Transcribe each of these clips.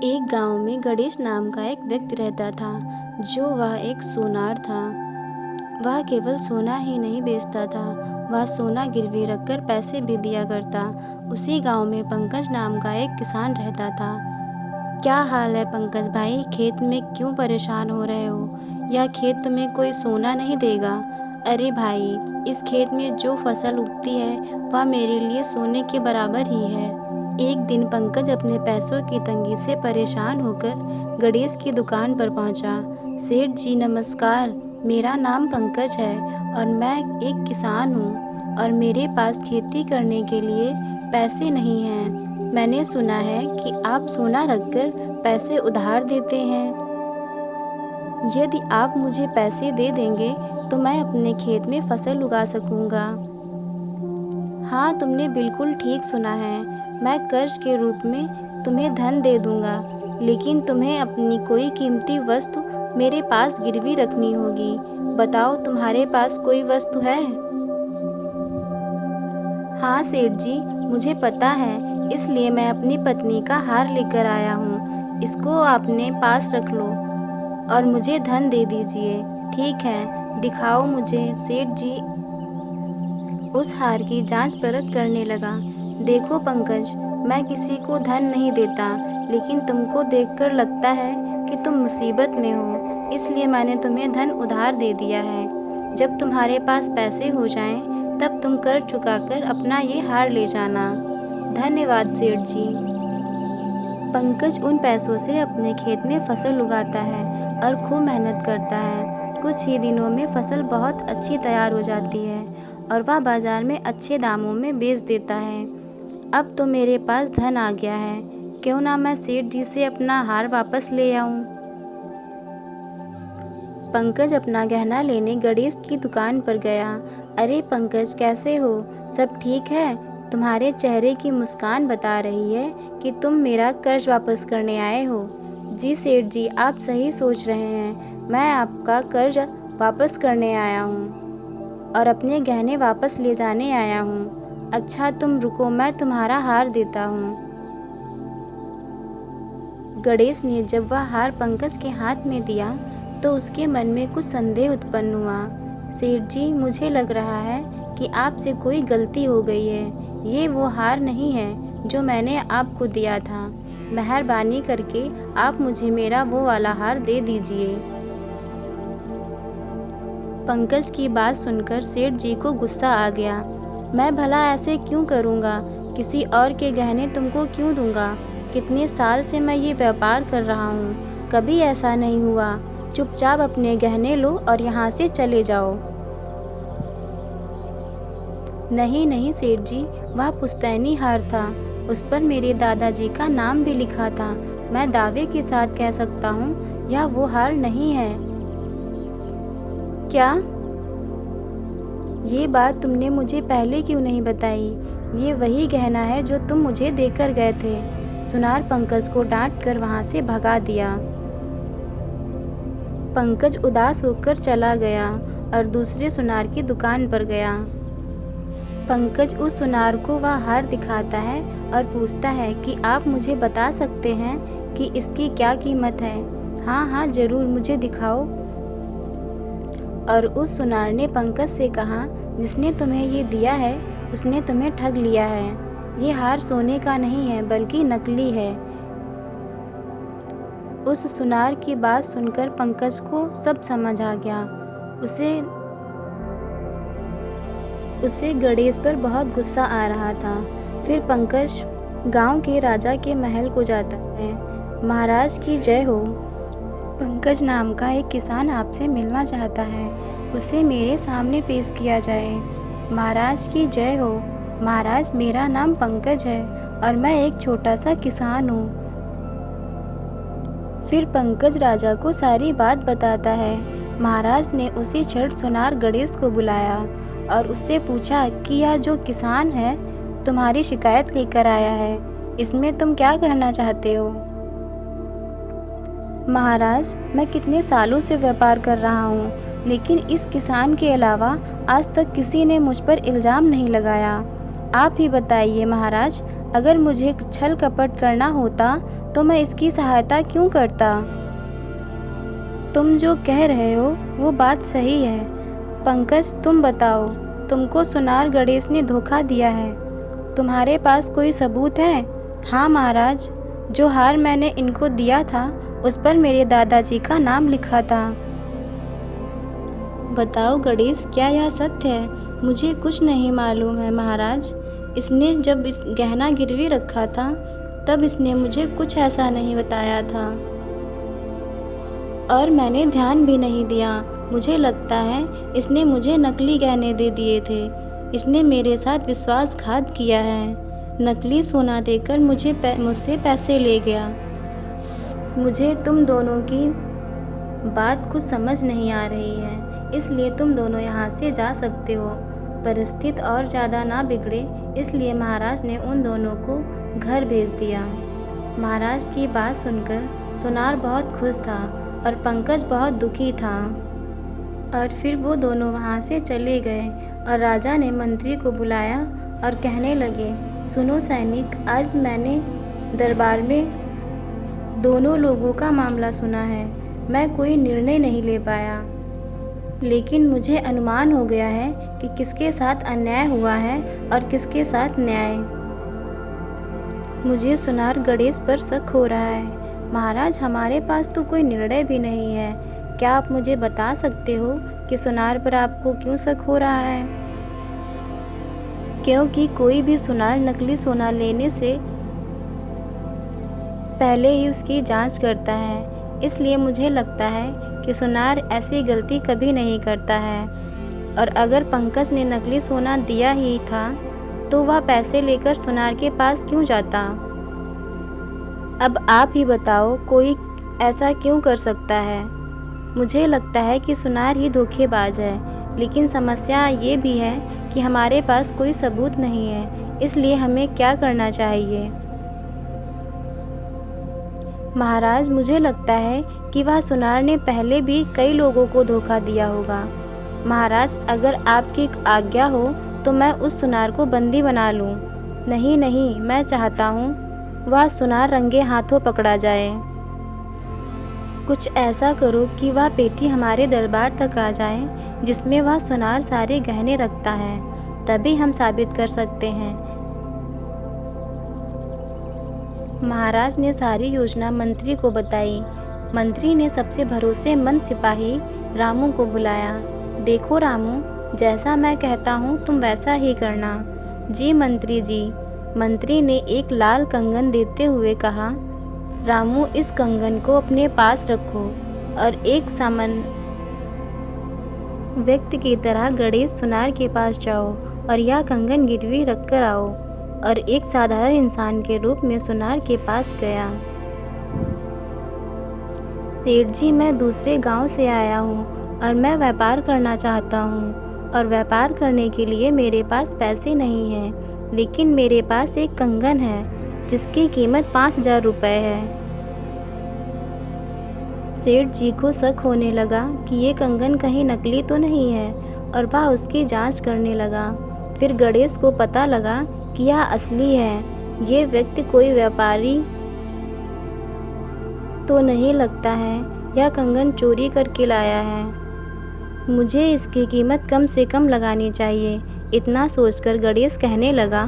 एक गांव में गणेश नाम का एक व्यक्ति रहता था। वह एक सोनार था। वह केवल सोना ही नहीं बेचता था, वह सोना गिरवी रखकर पैसे भी दिया करता। उसी गांव में पंकज नाम का एक किसान रहता था। क्या हाल है पंकज भाई, खेत में क्यों परेशान हो रहे हो? यह खेत तुम्हें कोई सोना नहीं देगा। अरे भाई, इस खेत में जो फसल उगती है वह मेरे लिए सोने के बराबर ही है। एक दिन पंकज अपने पैसों की तंगी से परेशान होकर गणेश की दुकान पर पहुंचा। सेठ जी नमस्कार, मेरा नाम पंकज है और मैं एक किसान हूँ और मेरे पास खेती करने के लिए पैसे नहीं हैं। मैंने सुना है कि आप सोना रखकर पैसे उधार देते हैं। यदि आप मुझे पैसे दे देंगे तो मैं अपने खेत में फसल उगा सकूंगा। हाँ, तुमने बिल्कुल ठीक सुना है। मैं कर्ज के रूप में तुम्हें धन दे दूंगा, लेकिन तुम्हें अपनी कोई कीमती वस्तु मेरे पास गिरवी रखनी होगी। बताओ, तुम्हारे पास कोई वस्तु है? हाँ सेठ जी, मुझे पता है, इसलिए मैं अपनी पत्नी का हार लेकर आया हूँ। इसको अपने पास रख लो और मुझे धन दे दीजिए। ठीक है, दिखाओ मुझे। सेठ जी उस हार की जांच परख करने लगा। देखो पंकज, मैं किसी को धन नहीं देता, लेकिन तुमको देखकर लगता है कि तुम मुसीबत में हो, इसलिए मैंने तुम्हें धन उधार दे दिया है। जब तुम्हारे पास पैसे हो जाएं, तब तुम कर्ज चुकाकर अपना ये हार ले जाना। धन्यवाद सेठ जी। पंकज उन पैसों से अपने खेत में फसल उगाता है और खूब मेहनत करता है। कुछ ही दिनों में फसल बहुत अच्छी तैयार हो जाती है और वह बाजार में अच्छे दामों में बेच देता है। अब तो मेरे पास धन आ गया है, क्यों ना मैं सेठ जी से अपना हार वापस ले आऊं। पंकज अपना गहना लेने गणेश की दुकान पर गया। अरे पंकज, कैसे हो? सब ठीक है? तुम्हारे चेहरे की मुस्कान बता रही है कि तुम मेरा कर्ज वापस करने आए हो। जी सेठ जी, आप सही सोच रहे हैं। मैं आपका कर्ज वापस करने आया हूँ और अपने गहने वापस ले जाने आया हूँ। अच्छा तुम रुको, मैं तुम्हारा हार देता हूँ। गणेश ने जब वह हार पंकज के हाथ में दिया तो उसके मन में कुछ संदेह उत्पन्न हुआ। सेठ जी, मुझे लग रहा है कि आपसे कोई गलती हो गई है। ये वो हार नहीं है जो मैंने आपको दिया था। मेहरबानी करके आप मुझे मेरा वो वाला हार दे दीजिए। पंकज की बात सुनकर सेठ जी को गुस्सा आ गया। मैं भला ऐसे क्यों करूँगा? किसी और के गहने तुमको क्यों दूंगा? कितने साल से मैं ये व्यापार कर रहा हूँ, कभी ऐसा नहीं हुआ। चुपचाप अपने गहने लो और यहाँ से चले जाओ। नहीं नहीं सेठ जी, वह पुश्तैनी हार था। उस पर मेरे दादाजी का नाम भी लिखा था। मैं दावे के साथ कह सकता हूँ यह वो हार नहीं है। क्या? ये बात तुमने मुझे पहले क्यों नहीं बताई? ये वही गहना है जो तुम मुझे देकर गए थे। सुनार पंकज को डांट कर वहाँ से भगा दिया। पंकज उदास होकर चला गया और दूसरे सुनार की दुकान पर गया। पंकज उस सुनार को वह हार दिखाता है और पूछता है कि आप मुझे बता सकते हैं कि इसकी क्या कीमत है? हाँ हाँ जरूर, मुझे दिखाओ। और उस सुनार ने पंकज से कहा, जिसने तुम्हें ये दिया है उसने तुम्हें ठग लिया है। ये हार सोने का नहीं है बल्कि नकली है। उस सुनार की बात सुनकर पंकज को सब समझ आ गया। उसे गणेश पर बहुत गुस्सा आ रहा था। फिर पंकज गांव के राजा के महल को जाता है। महाराज की जय हो। पंकज नाम का एक किसान आपसे मिलना चाहता है, उसे मेरे सामने पेश किया जाए। महाराज की जय हो। महाराज, मेरा नाम पंकज है और मैं एक छोटा सा किसान हूँ। फिर पंकज राजा को सारी बात बताता है। महाराज ने उसी क्षण सुनार गणेश को बुलाया और उससे पूछा कि यह जो किसान है तुम्हारी शिकायत लेकर आया है, इसमें तुम क्या कहना चाहते हो? महाराज, मैं कितने सालों से व्यापार कर रहा हूँ, लेकिन इस किसान के अलावा आज तक किसी ने मुझ पर इल्ज़ाम नहीं लगाया। आप ही बताइए महाराज, अगर मुझे छल कपट करना होता तो मैं इसकी सहायता क्यों करता? तुम जो कह रहे हो वो बात सही है। पंकज, तुम बताओ, तुमको सुनार गणेश ने धोखा दिया है? तुम्हारे पास कोई सबूत है? हाँ महाराज, जो हार मैंने इनको दिया था उस पर मेरे दादाजी का नाम लिखा था। बताओ गणेश, क्या यह सत्य है? मुझे कुछ नहीं मालूम है महाराज। इसने जब इस गहना गिरवी रखा था तब इसने मुझे कुछ ऐसा नहीं बताया था और मैंने ध्यान भी नहीं दिया। मुझे लगता है इसने मुझे नकली गहने दे दिए थे। इसने मेरे साथ विश्वासघात किया है। नकली सोना देकर मुझसे पैसे ले गया। मुझे तुम दोनों की बात कुछ समझ नहीं आ रही है, इसलिए तुम दोनों यहाँ से जा सकते हो। परिस्थिति और ज़्यादा ना बिगड़े इसलिए महाराज ने उन दोनों को घर भेज दिया। महाराज की बात सुनकर सुनार बहुत खुश था और पंकज बहुत दुखी था। और फिर वो दोनों वहाँ से चले गए और राजा ने मंत्री को बुलाया और कहने लगे, सुनो सैनिक, आज मैंने दरबार में दोनों लोगों का मामला सुना है। मैं कोई निर्णय नहीं ले पाया, लेकिन मुझे अनुमान हो गया है कि किसके साथ अन्याय हुआ है और किसके साथ न्याय। मुझे सुनार गणेश पर शक हो रहा है। महाराज, हमारे पास तो कोई निर्णय भी नहीं है। क्या आप मुझे बता सकते हो कि सुनार पर आपको क्यों शक हो रहा है? क्योंकि कोई भी सुनार नकली सोना लेने से पहले ही उसकी जांच करता है, इसलिए मुझे लगता है कि सुनार ऐसी गलती कभी नहीं करता है। और अगर पंकज ने नकली सोना दिया ही था तो वह पैसे लेकर सुनार के पास क्यों जाता? अब आप ही बताओ, कोई ऐसा क्यों कर सकता है? मुझे लगता है कि सुनार ही धोखेबाज है, लेकिन समस्या ये भी है कि हमारे पास कोई सबूत नहीं है, इसलिए हमें क्या करना चाहिए? महाराज, मुझे लगता है कि वह सुनार ने पहले भी कई लोगों को धोखा दिया होगा। महाराज, अगर आपकी आज्ञा हो तो मैं उस सुनार को बंदी बना लूं। नहीं नहीं, मैं चाहता हूं वह सुनार रंगे हाथों पकड़ा जाए। कुछ ऐसा करो कि वह पेटी हमारे दरबार तक आ जाए जिसमें वह सुनार सारे गहने रखता है, तभी हम साबित कर सकते हैं। महाराज ने सारी योजना मंत्री को बताई। मंत्री ने सबसे भरोसेमंद सिपाही रामू को बुलाया। देखो रामू, जैसा मैं कहता हूँ तुम वैसा ही करना। जी मंत्री जी। मंत्री ने एक लाल कंगन देते हुए कहा, रामू, इस कंगन को अपने पास रखो और एक सामान्य व्यक्ति की तरह गणेश सुनार के पास जाओ और यह कंगन गिरवी रख कर आओ। और एक साधारण इंसान के रूप में सुनार के पास गया। सेठ जी, मैं दूसरे गांव से आया हूँ और मैं व्यापार करना चाहता हूँ और व्यापार करने के लिए मेरे पास पैसे नहीं हैं, लेकिन मेरे पास एक कंगन है जिसकी कीमत 5000 रुपये है। सेठ जी को शक होने लगा कि ये कंगन कहीं नकली तो नहीं है और वह उसकी जांच करने लगा। फिर गणेश को पता लगा कि यह असली है। ये व्यक्ति कोई व्यापारी तो नहीं लगता है, यह कंगन चोरी करके लाया है। मुझे इसकी कीमत कम से कम लगानी चाहिए। इतना सोचकर गणेश कहने लगा,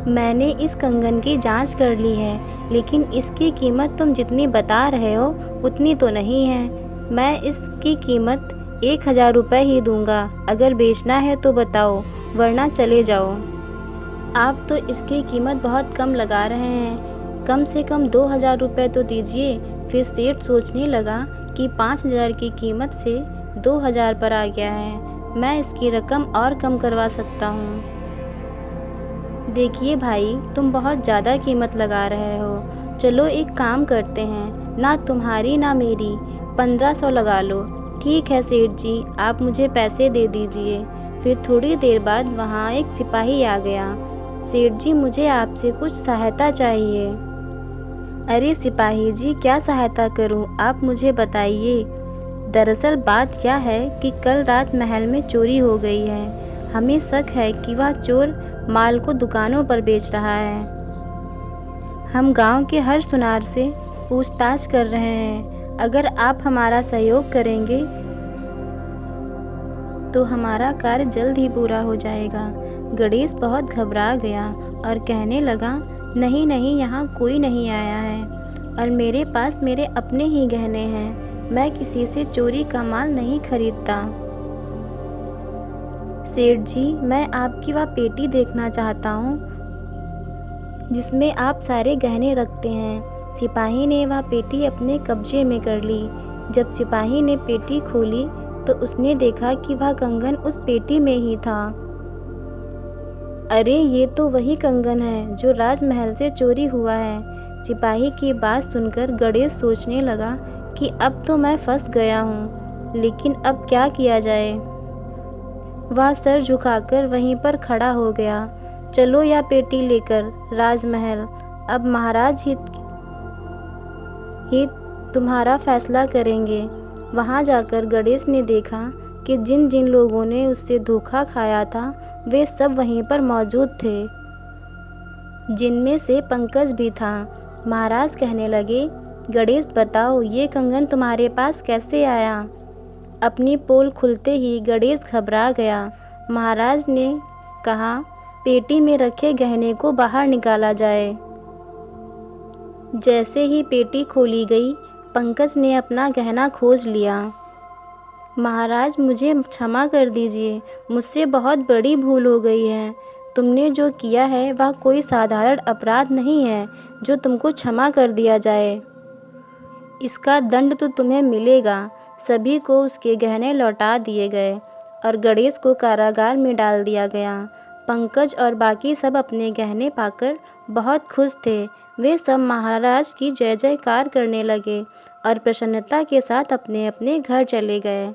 मैंने इस कंगन की जांच कर ली है, लेकिन इसकी कीमत तुम जितनी बता रहे हो उतनी तो नहीं है। मैं इसकी कीमत 1000 रुपये ही दूंगा। अगर बेचना है तो बताओ, वरना चले जाओ। आप तो इसकी कीमत बहुत कम लगा रहे हैं, कम से कम 2000 रुपये तो दीजिए। फिर सेठ सोचने लगा कि 5000 की कीमत से 2000 पर आ गया है, मैं इसकी रकम और कम करवा सकता हूँ। देखिए भाई, तुम बहुत ज़्यादा कीमत लगा रहे हो। चलो एक काम करते हैं, ना तुम्हारी ना मेरी, 1500 लगा लो। ठीक है सेठ जी, आप मुझे पैसे दे दीजिए। फिर थोड़ी देर बाद वहाँ एक सिपाही आ गया। सेठ जी, मुझे आपसे कुछ सहायता चाहिए। अरे सिपाही जी, क्या सहायता करूं? आप मुझे बताइए। दरअसल बात यह है कि कल रात महल में चोरी हो गई है। हमें शक है कि वह चोर माल को दुकानों पर बेच रहा है। हम गांव के हर सुनार से पूछताछ कर रहे हैं। अगर आप हमारा सहयोग करेंगे तो हमारा कार्य जल्द ही पूरा हो जाएगा। गणेश बहुत घबरा गया और कहने लगा, नहीं नहीं, यहाँ कोई नहीं आया है और मेरे पास मेरे अपने ही गहने हैं। मैं किसी से चोरी का माल नहीं खरीदता। सेठ जी, मैं आपकी वह पेटी देखना चाहता हूँ जिसमें आप सारे गहने रखते हैं। सिपाही ने वह पेटी अपने कब्जे में कर ली। जब सिपाही ने पेटी खोली तो उसने देखा कि वह कंगन उस पेटी में ही था। अरे, ये तो वही कंगन है जो राजमहल से चोरी हुआ है। सिपाही की बात सुनकर गणेश सोचने लगा कि अब तो मैं फंस गया हूँ, लेकिन अब क्या किया जाए। वह सर झुकाकर वहीं पर खड़ा हो गया। चलो यह पेटी लेकर राजमहल, अब महाराज ही तुम्हारा फैसला करेंगे। वहां जाकर गणेश ने देखा कि जिन जिन लोगों ने उससे धोखा खाया था वे सब वहीं पर मौजूद थे, जिनमें से पंकज भी था। महाराज कहने लगे, गणेश बताओ, ये कंगन तुम्हारे पास कैसे आया। अपनी पोल खुलते ही गणेश घबरा गया। महाराज ने कहा, पेटी में रखे गहने को बाहर निकाला जाए। जैसे ही पेटी खोली गई, पंकज ने अपना गहना खोज लिया। महाराज, मुझे क्षमा कर दीजिए, मुझसे बहुत बड़ी भूल हो गई है। तुमने जो किया है वह कोई साधारण अपराध नहीं है जो तुमको क्षमा कर दिया जाए। इसका दंड तो तुम्हें मिलेगा। सभी को उसके गहने लौटा दिए गए और गणेश को कारागार में डाल दिया गया। पंकज और बाकी सब अपने गहने पाकर बहुत खुश थे। वे सब महाराज की जय जयकार करने लगे और प्रसन्नता के साथ अपने अपने घर चले गए।